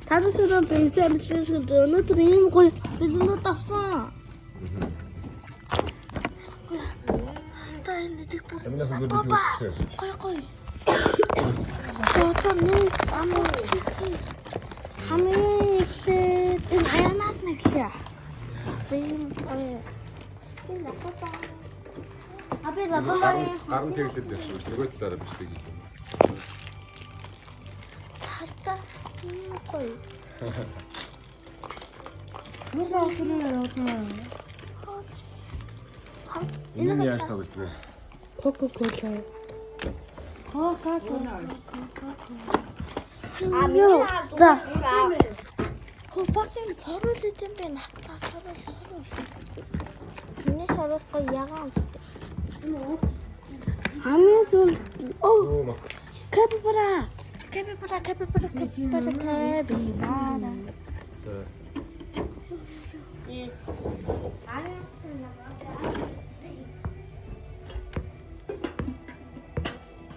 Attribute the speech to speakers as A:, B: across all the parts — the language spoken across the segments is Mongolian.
A: Танасаа бэйсээр хэлж өнөөдөр ийм гоё бэлэнүүд авсан. Хастай нэг бүр. Гоё. Одоо нэг хамгийн ихлээд энэ аянаас нэглэе. Тийм гоё. Энэ лапапа. Абе лапапа.
B: Гарын тэглэлт байсан. Нөгөө талаараа биш тийг юм.
A: Хата гоё.
C: Нэг авсраа.
B: Энэ нь яаж тоглодгоо?
C: Кока-кола. Кока-кола.
A: За. Хөөсөн сорол идэм бэ натаа сорол. Энэ соролтой ягаан. Хамгийн сул оо капибара.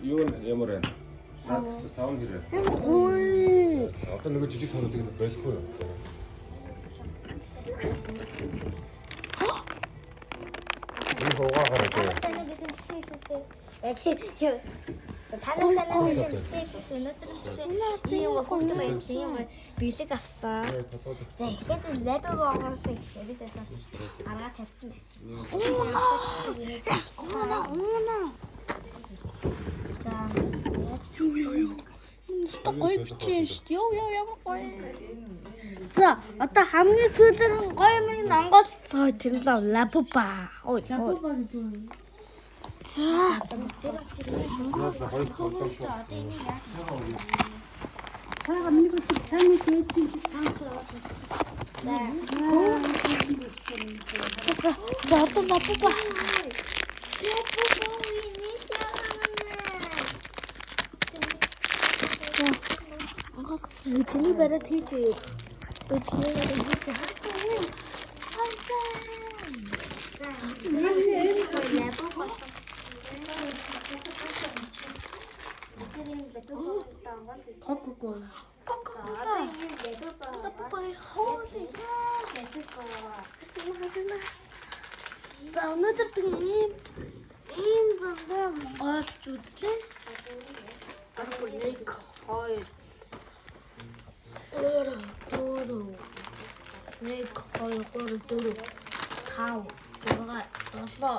B: Юу ямар вэ? Саунд хэрэг. Одоо нөгөө жижиг саундыг байхгүй юу? Энэ хуугаар үү?
A: Бэлэг авсан. За эхлээд лабиг оогоосоо эхлээд аргаа тавьсан байсан. За. Юу. Гоё бичэн шүү дээ. Юу ямар гоё. За, одоо хамгийн сүүлийн гоё минь онгол цоо тэр л лапупа. Ой.
C: Лапапа гэж юу?
A: За.
C: Цаага миний бүс цааны дээд чинь цаан цаа.
A: За, одоо лапупа. Эцний бараад хийчихээ. Эцний бараад хийчихээ.
C: Кока-кола.
A: За өнөөдөр тийм ийм зураг олж үзлээ. Нэг хоёр. Нэг хоёр дөрөв. Тав. Гурван. Долоо.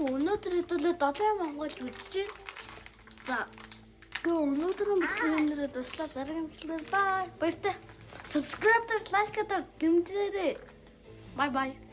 A: Өнөөдөр хэдүүлээ 7 монгол үзчихээ. За. Өнөөдөр мэдээлэлээр туслаа дараагийн мэдээлэлээр бай. Баяртай. Subscribe-аас лайк-аас дэмжээрэй. Bye bye.